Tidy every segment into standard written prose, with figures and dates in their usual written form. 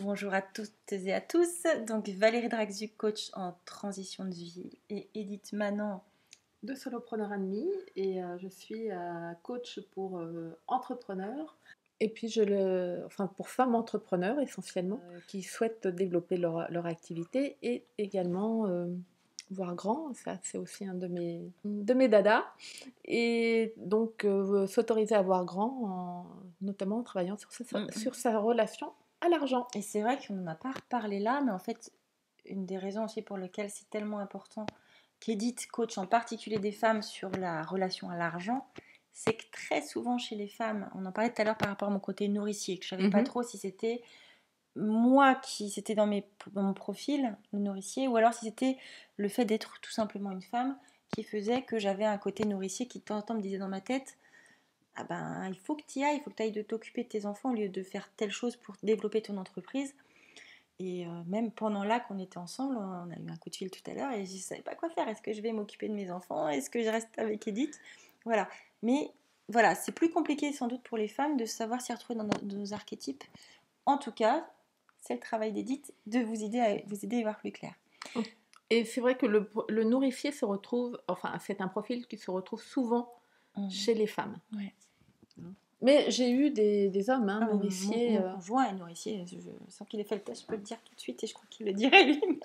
Bonjour à toutes et à tous. Donc Valérie Draxuc, coach en transition de vie, et Edith Manon. De Solopreneur Academy et je suis coach pour entrepreneurs et puis pour femmes entrepreneurs essentiellement qui souhaitent développer leur activité et également voir grand, ça c'est aussi un de mes dadas, et donc s'autoriser à voir grand notamment en travaillant sur sa relation à l'argent. Et c'est vrai qu'on n'en a pas reparlé là, mais en fait, une des raisons aussi pour lesquelles c'est tellement important qu'Edith coach en particulier des femmes sur la relation à l'argent, c'est que très souvent chez les femmes, on en parlait tout à l'heure par rapport à mon côté nourricier, que je savais pas trop si c'était moi qui c'était dans mon profil, le nourricier, ou alors si c'était le fait d'être tout simplement une femme qui faisait que j'avais un côté nourricier qui de temps en temps me disait dans ma tête: ah ben il faut que tu y ailles, il faut que tu ailles de t'occuper de tes enfants au lieu de faire telle chose pour développer ton entreprise. Et même pendant là qu'on était ensemble, on a eu un coup de fil tout à l'heure et je ne savais pas quoi faire. Est-ce que je vais m'occuper de mes enfants? Est-ce que je reste avec Edith? Voilà. Mais voilà, c'est plus compliqué sans doute pour les femmes de savoir s'y retrouver dans nos archétypes. En tout cas, c'est le travail d'Edith de vous aider à y voir plus clair. Et c'est vrai que le nourricier se retrouve, enfin c'est un profil qui se retrouve souvent chez les femmes. Ouais. Mais j'ai eu des hommes nourriciers. Mon conjoint est nourricier, sans qu'il ait fait le test, je peux le dire tout de suite et je crois qu'il le dirait lui-même.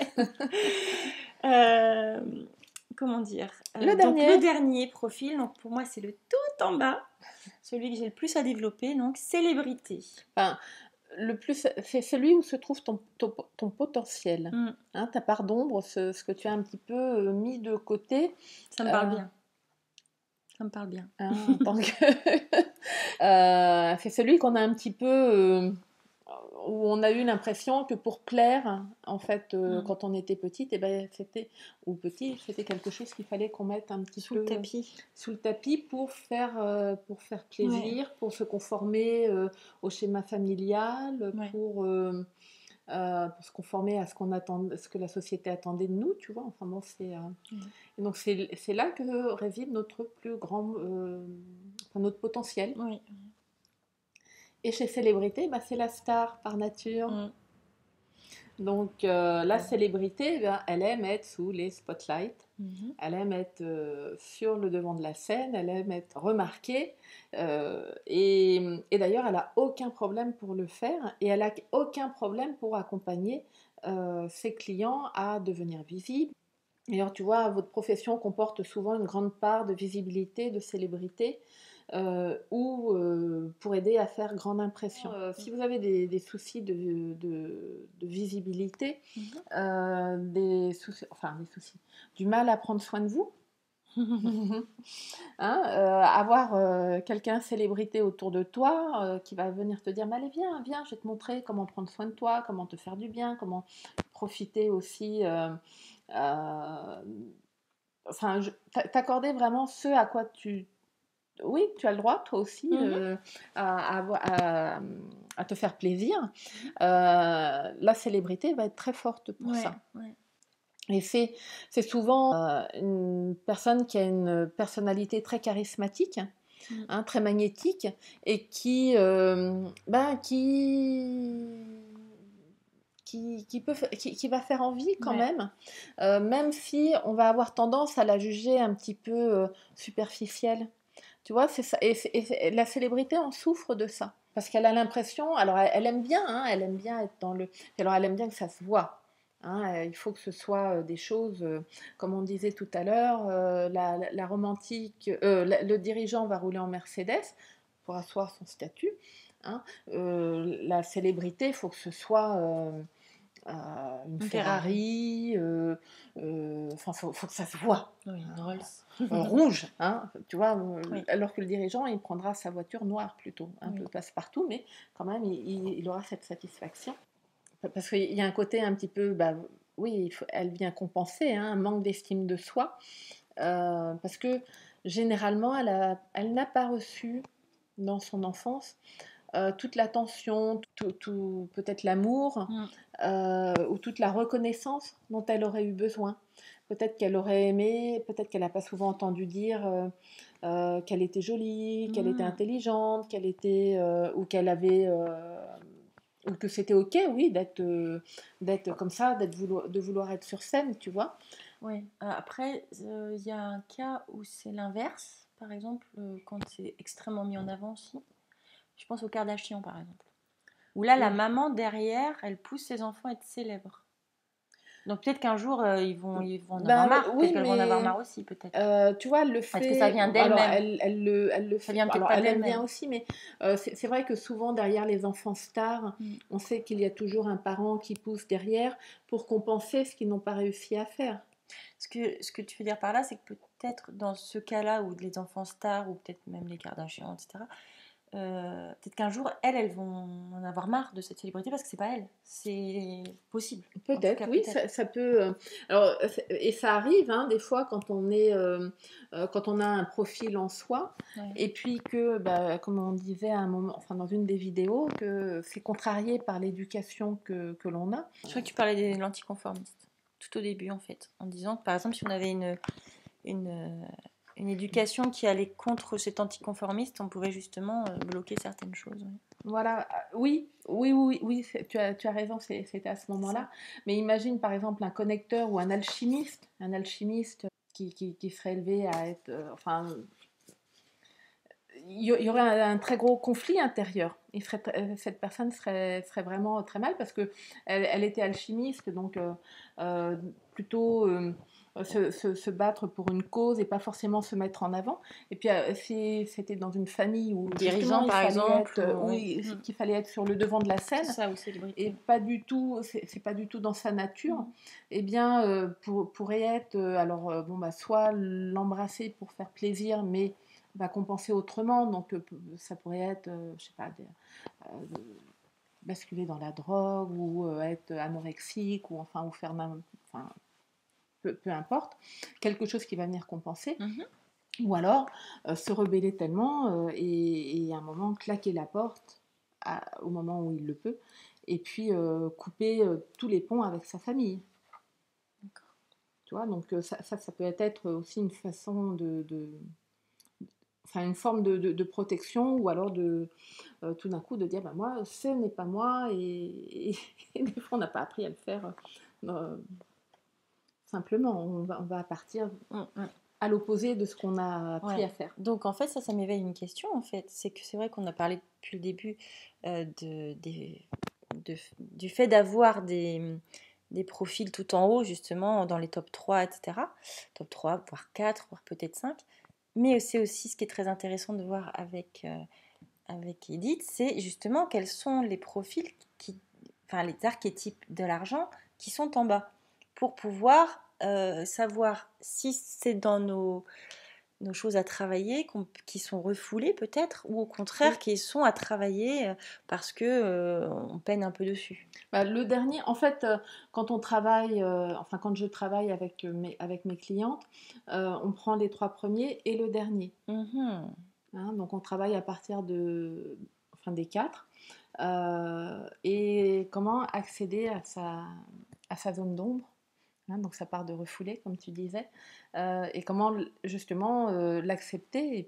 Comment dire, le dernier profil, donc pour moi c'est le tout en bas, celui que j'ai le plus à développer, donc célébrité. Enfin, le plus, c'est celui où se trouve ton potentiel, ta part d'ombre, ce que tu as un petit peu mis de côté. Ça me parle bien. Ça me parle bien. En tant que c'est celui qu'on a un petit peu où on a eu l'impression que pour plaire, en fait, quand on était petite, c'était quelque chose qu'il fallait qu'on mette un petit peu sous le tapis pour faire plaisir, pour se conformer au schéma familial, pour se conformer à ce que la société attendait de nous, tu vois. Enfin bon, et donc c'est là que réside notre plus grand, notre potentiel. Oui. Et chez Célébrité, c'est la star par nature. Donc la célébrité, elle aime être sous les spotlights, elle aime être sur le devant de la scène, elle aime être remarquée, et d'ailleurs elle n'a aucun problème pour le faire, et elle n'a aucun problème pour accompagner ses clients à devenir visibles. D'ailleurs, tu vois, votre profession comporte souvent une grande part de visibilité, de célébrité, ou pour aider à faire grande impression. Si vous avez des soucis de visibilité, des soucis, du mal à prendre soin de vous, avoir quelqu'un célébrité autour de toi qui va venir te dire: mais allez, viens, je vais te montrer comment prendre soin de toi, comment te faire du bien, comment profiter aussi. T'accorder vraiment ce à quoi tu as le droit, toi aussi, à te faire plaisir. La célébrité va être très forte pour ça. Ouais. Et c'est souvent une personne qui a une personnalité très charismatique, très magnétique, et qui va faire envie quand même si on va avoir tendance à la juger un petit peu superficielle. Tu vois, c'est ça. Et la célébrité en souffre de ça. Parce qu'elle a l'impression, alors elle aime bien, elle aime bien être dans le... Alors elle aime bien que ça se voit. Il faut que ce soit des choses, comme on disait tout à l'heure, la romantique, le dirigeant va rouler en Mercedes pour asseoir son statut. La célébrité, il faut que ce soit... une Ferrari, faut que ça se voit. Oui, une Rolls. Rouge, tu vois, alors que le dirigeant, il prendra sa voiture noire plutôt, un peu passe-partout, mais quand même, il aura cette satisfaction. Parce qu'il y a un côté un petit peu, elle vient compenser un manque d'estime de soi, parce que généralement, elle n'a pas reçu dans son enfance toute l'attention, tout peut-être l'amour, ou toute la reconnaissance dont elle aurait eu besoin. Peut-être qu'elle aurait aimé, peut-être qu'elle n'a pas souvent entendu dire qu'elle était jolie, qu'elle était intelligente, qu'elle était ou qu'elle avait ou que c'était ok, oui, d'être comme ça, de vouloir être sur scène, tu vois. Oui. Après, il y a un cas où c'est l'inverse, par exemple, quand c'est extrêmement mis en avant aussi. Je pense aux Kardashians, par exemple. Où là, la maman, derrière, elle pousse ses enfants à être célèbres. Donc peut-être qu'un jour, ils vont en avoir marre. Oui, peut-être qu'elles vont en avoir marre aussi, peut-être. tu vois, le Est-ce que ça fait... vient Alors, d'elle-même? elle le Ça fait... vient peut-être Alors, pas elle aime bien d'elle-même. aussi, mais c'est vrai que souvent, derrière les enfants stars, on sait qu'il y a toujours un parent qui pousse derrière pour compenser ce qu'ils n'ont pas réussi à faire. Ce que tu veux dire par là, c'est que peut-être dans ce cas-là, où les enfants stars, ou peut-être même les Kardashians, etc., peut-être qu'un jour, elles vont en avoir marre de cette célébrité parce que c'est pas elles. C'est possible. Peut-être, oui, ça peut. Alors, et ça arrive, hein, des fois, quand on a un profil en soi, et puis que, comme on disait à un moment, enfin dans une des vidéos, que c'est contrarié par l'éducation que l'on a. Je crois que tu parlais des l'anticonformiste tout au début, en fait, en disant que par exemple, si on avait une éducation qui allait contre cet anticonformiste, on pourrait justement bloquer certaines choses. Oui. Voilà, oui, tu as raison, c'était à ce moment-là. Mais imagine par exemple un connecteur ou un alchimiste qui serait élevé à être, il y aurait un très gros conflit intérieur. Cette personne serait vraiment très mal parce que elle était alchimiste, donc plutôt se battre pour une cause et pas forcément se mettre en avant. Et puis si c'était dans une famille où dirigeant par exemple, qu'il fallait être sur le devant de la scène, ça, ou célébrité, et pas du tout, c'est pas du tout dans sa nature, eh bien pourrait être soit l'embrasser pour faire plaisir, mais va compenser autrement, donc ça pourrait être, je sais pas, basculer dans la drogue ou être anorexique ou faire peu importe, quelque chose qui va venir compenser. Ou alors se rebeller tellement et à un moment claquer la porte au moment où il le peut, et puis couper tous les ponts avec sa famille. D'accord. Tu vois, donc ça peut être aussi une façon une forme de protection, ou alors tout d'un coup de dire moi ce n'est pas moi, et des fois on n'a pas appris à le faire simplement, on va partir à l'opposé de ce qu'on a appris à faire. Donc en fait ça m'éveille une question, en fait, c'est que c'est vrai qu'on a parlé depuis le début du fait d'avoir des profils tout en haut, justement dans les top 3, etc. Top 3, voire 4, voire peut-être 5. Mais c'est aussi ce qui est très intéressant de voir avec Edith, c'est justement quels sont les profils, les archétypes de l'argent qui sont en bas, pour pouvoir savoir si c'est dans nos choses à travailler qui sont refoulées peut-être, ou au contraire qui sont à travailler parce que on peine un peu dessus. Le dernier, en fait, quand on travaille, quand je travaille avec mes clientes, on prend les 3 premiers et le dernier. Hein, donc on travaille à partir des 4. Et comment accéder à sa zone d'ombre. Donc ça part de refoulé, comme tu disais, et comment justement l'accepter, et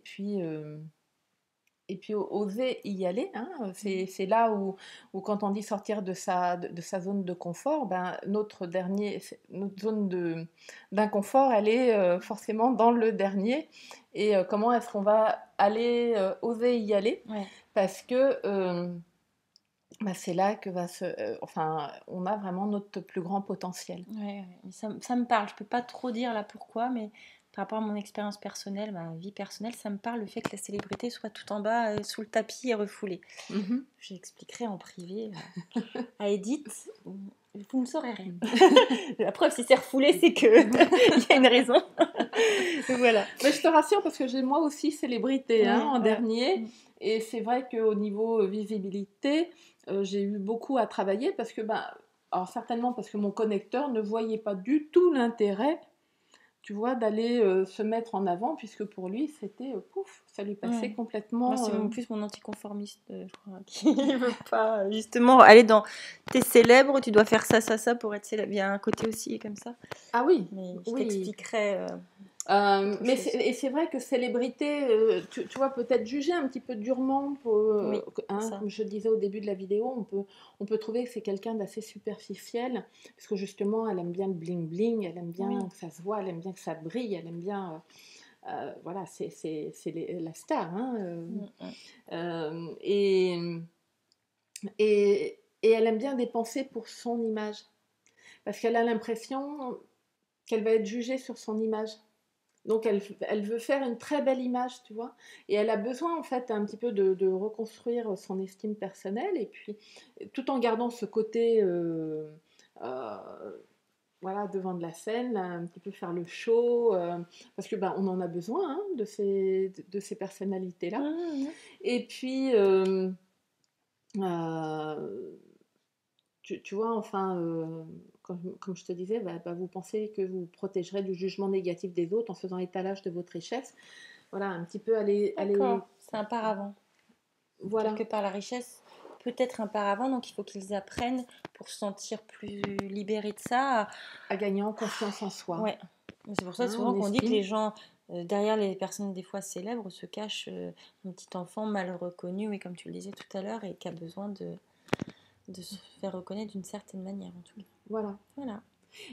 puis oser y aller. C'est là où quand on dit sortir de sa zone de confort, notre zone d'inconfort, elle est forcément dans le dernier. Et comment est-ce qu'on va aller oser y aller, parce que c'est là que on a vraiment notre plus grand potentiel. Ouais. Ça me parle. Je peux pas trop dire là pourquoi, mais par rapport à mon expérience personnelle, ma vie personnelle, ça me parle le fait que la célébrité soit tout en bas, sous le tapis et refoulée. J'expliquerai en privé à Edith. Vous ne saurez rien. La preuve, si c'est refoulé, c'est qu'il y a une raison. Voilà. Mais je te rassure, parce que j'ai moi aussi célébrité en dernier. Et c'est vrai qu'au niveau visibilité, j'ai eu beaucoup à travailler, parce que, alors certainement parce que mon connecteur ne voyait pas du tout l'intérêt, tu vois, d'aller se mettre en avant, puisque pour lui, c'était ça lui passait complètement. Moi, c'est plus mon anticonformiste, je crois, qui ne veut pas justement aller dans t'es célèbre, tu dois faire ça pour être célèbre. Il y a un côté aussi comme ça. Ah oui, mais je t'expliquerai. Mais c'est vrai que célébrité, tu vois, peut-être jugée un petit peu durement, comme je disais au début de la vidéo, on peut trouver que c'est quelqu'un d'assez superficiel, parce que justement, elle aime bien le bling-bling, elle aime bien que ça se voit, elle aime bien que ça brille, elle aime bien... voilà, c'est la star. Hein, et elle aime bien dépenser pour son image, parce qu'elle a l'impression qu'elle va être jugée sur son image. Donc elle veut faire une très belle image, tu vois. Et elle a besoin en fait un petit peu de reconstruire son estime personnelle, et puis tout en gardant ce côté voilà, devant de la scène, un petit peu faire le show, parce que on en a besoin, hein, de ces personnalités-là. Et puis tu vois, enfin, comme je te disais, vous pensez que vous protégerez du jugement négatif des autres en faisant étalage de votre richesse. Voilà, un petit peu aller... C'est un paravent. Voilà. Quelque part, la richesse peut être un paravent, donc il faut qu'ils apprennent pour se sentir plus libérés de ça. À gagner en confiance en soi. Ouais. C'est pour ça souvent qu'on dit que les gens, derrière les personnes des fois célèbres, se cachent un petit enfant mal reconnu, oui, comme tu le disais tout à l'heure, et qui a besoin de se faire reconnaître d'une certaine manière en tout cas. Voilà. Voilà.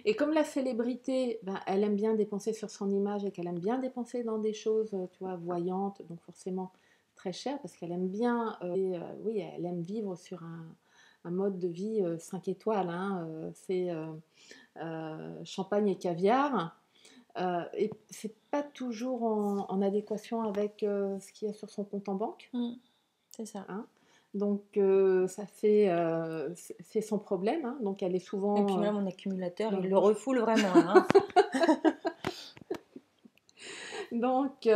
Et comme la célébrité, elle aime bien dépenser sur son image et qu'elle aime bien dépenser dans des choses, tu vois, voyantes, donc forcément très chères, parce qu'elle aime bien, oui, elle aime vivre sur un mode de vie 5 étoiles, hein, c'est champagne et caviar, et c'est pas toujours en adéquation avec ce qu'il y a sur son compte en banque. C'est ça. Hein. Donc ça c'est son problème, hein. Donc elle est souvent... Et puis moi, mon accumulateur, il le refoule vraiment. Hein. Donc,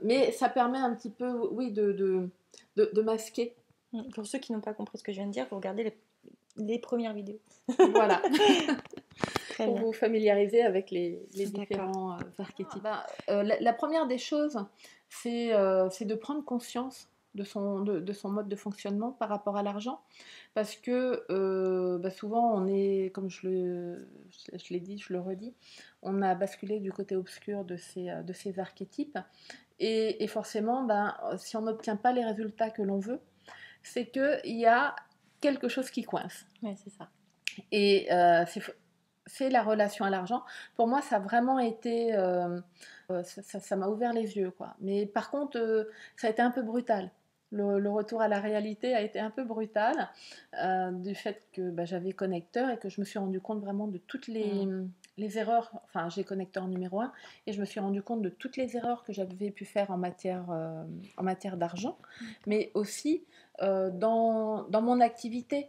mais ça permet un petit peu, oui, de masquer. Pour ceux qui n'ont pas compris ce que je viens de dire, vous regardez les premières vidéos. Voilà. Pour vous familiariser avec les différents archétypes. La première des choses, c'est de prendre conscience de son mode de fonctionnement par rapport à l'argent, parce que souvent on est, comme je l'ai dit, je le redis, on a basculé du côté obscur de ces archétypes, et forcément si on n'obtient pas les résultats que l'on veut, c'est qu'il y a quelque chose qui coince. Oui, c'est ça. Et c'est la relation à l'argent. Pour moi, ça a vraiment été... ça m'a ouvert les yeux, quoi. Mais par contre, ça a été un peu brutal. Le retour à la réalité a été un peu brutal, du fait que j'avais connecteur et que je me suis rendu compte vraiment de toutes les erreurs. Enfin, j'ai connecteur numéro 1 et je me suis rendu compte de toutes les erreurs que j'avais pu faire en matière d'argent, mais aussi dans mon activité.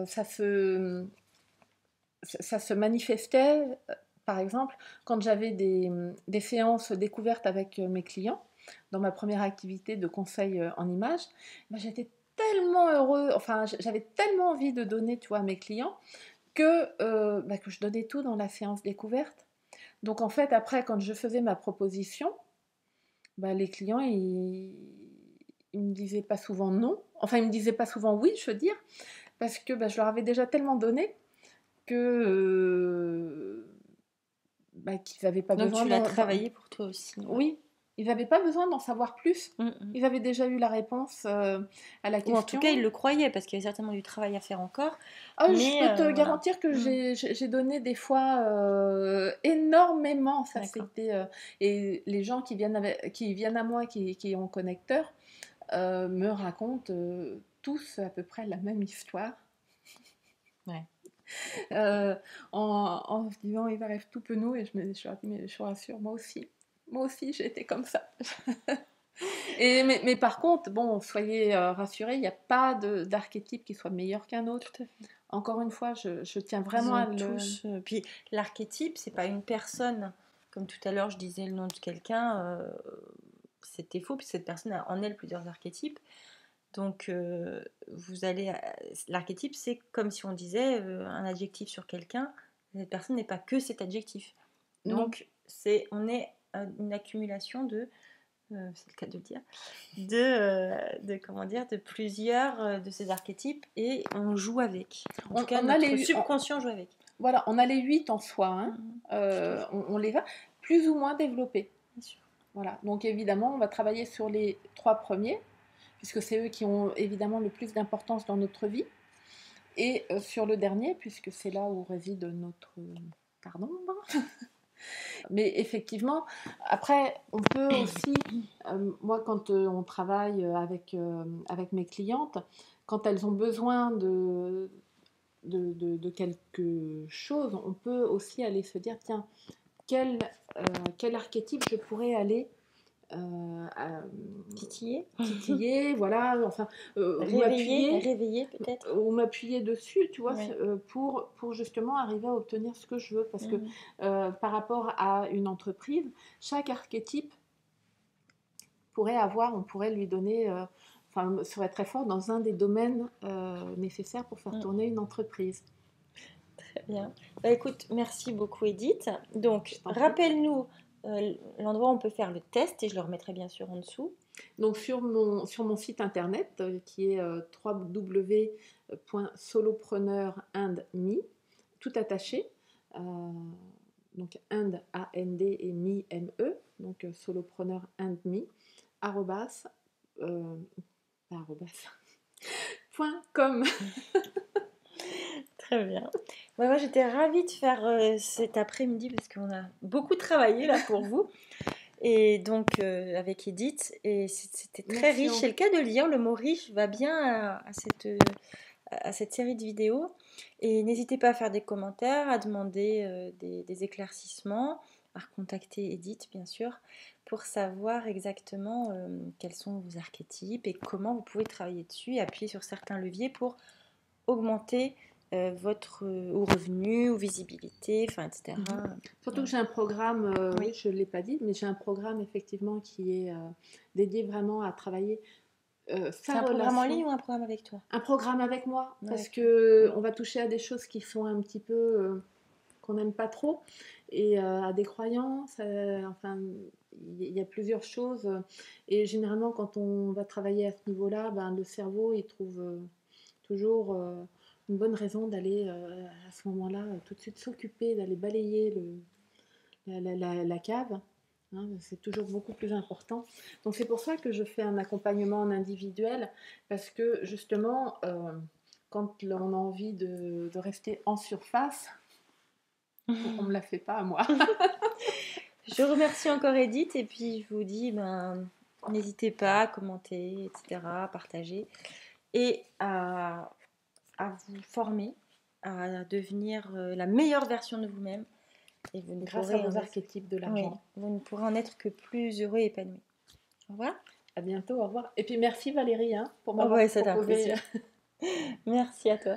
Ça se manifestait, par exemple, quand j'avais des séances découvertes avec mes clients, dans ma première activité de conseil en images, j'étais tellement heureux, enfin j'avais tellement envie de donner, tu vois, à mes clients, que je donnais tout dans la séance découverte. Donc en fait, après, quand je faisais ma proposition, les clients, ils me disaient pas souvent non, enfin ils me disaient pas souvent oui, je veux dire, parce que je leur avais déjà tellement donné que qu'ils n'avaient pas besoin... Donc tu l'as travaillé pour toi aussi. Oui, ils n'avaient pas besoin d'en savoir plus. Ils avaient déjà eu la réponse à la question. Ou en tout cas, ils le croyaient, parce qu'il y avait certainement du travail à faire encore. Mais, je peux te garantir que j'ai donné des fois énormément. Ça, c'était, et les gens qui viennent à moi, qui ont connecteur, me racontent tous à peu près la même histoire. Ouais. En se disant ils arrivent tout penauds, et je suis dit, mais je vous rassure, moi aussi j'ai été comme ça. mais par contre, bon, soyez rassurés, il n'y a pas d'archétype qui soit meilleur qu'un autre. Tout à fait. Encore une fois, je tiens vraiment à le... Puis l'archétype, c'est pas une personne. Comme tout à l'heure, je disais le nom de quelqu'un, c'était faux, puis cette personne a en elle plusieurs archétypes. Donc, vous allez... L'archétype, c'est comme si on disait un adjectif sur quelqu'un. Cette personne n'est pas que cet adjectif. Donc, on est une accumulation de... c'est le cas de le dire, de plusieurs de ces archétypes, et on joue avec. En tout cas, notre subconscient joue avec. Voilà, on a les 8 en soi, hein. On les va plus ou moins développer. Bien sûr. Voilà, donc évidemment, on va travailler sur les 3 premiers, puisque c'est eux qui ont évidemment le plus d'importance dans notre vie, et sur le dernier, puisque c'est là où réside notre quart d'ombre. Mais effectivement, après, on peut aussi, moi quand on travaille avec mes clientes, quand elles ont besoin de quelque chose, on peut aussi aller se dire, tiens, quel archétype je pourrais aller titiller, voilà, enfin, réveiller peut-être, ou m'appuyer dessus, tu vois, pour justement arriver à obtenir ce que je veux, parce que par rapport à une entreprise, chaque archétype on pourrait lui donner, serait très fort dans un des domaines nécessaires pour faire tourner une entreprise. Très bien. Bah, écoute, merci beaucoup Edith. Donc, rappelle-nous l'endroit où on peut faire le test, et je le remettrai bien sûr en dessous. Donc sur mon site internet qui est www.solopreneur-and-me, tout attaché, donc and A-N-D et me M-E, donc solopreneur-and-me, .com. Très bien. Ouais, moi j'étais ravie de faire cet après-midi parce qu'on a beaucoup travaillé là pour vous. Et donc avec Edith, et c'était très riche. C'est le cas de lire, le mot riche va bien à cette série de vidéos. Et n'hésitez pas à faire des commentaires, à demander des éclaircissements, à recontacter Edith bien sûr, pour savoir exactement quels sont vos archétypes et comment vous pouvez travailler dessus et appuyer sur certains leviers pour augmenter votre revenu ou visibilité, etc. Surtout que j'ai un programme, oui, je ne l'ai pas dit, mais j'ai un programme effectivement qui est dédié vraiment à travailler c'est un programme en ligne ou un programme avec toi? Un programme avec moi, parce qu'on va toucher à des choses qui sont un petit peu qu'on n'aime pas trop, et à des croyances, enfin il y a plusieurs choses, et généralement quand on va travailler à ce niveau-là, ben, le cerveau il trouve toujours une bonne raison d'aller à ce moment-là tout de suite s'occuper, d'aller balayer la cave. Hein, c'est toujours beaucoup plus important. Donc c'est pour ça que je fais un accompagnement en individuel, parce que justement, quand on a envie de rester en surface, on ne me la fait pas à moi. Je remercie encore Edith, et puis je vous dis, n'hésitez pas à commenter, etc., à partager, et à vous former, à devenir la meilleure version de vous-même. Et vous grâce à vos archétypes de l'argent. Oui, vous ne pourrez en être que plus heureux et épanoui. Au revoir. À bientôt, au revoir. Et puis merci Valérie pour m'avoir proposé. Merci à toi.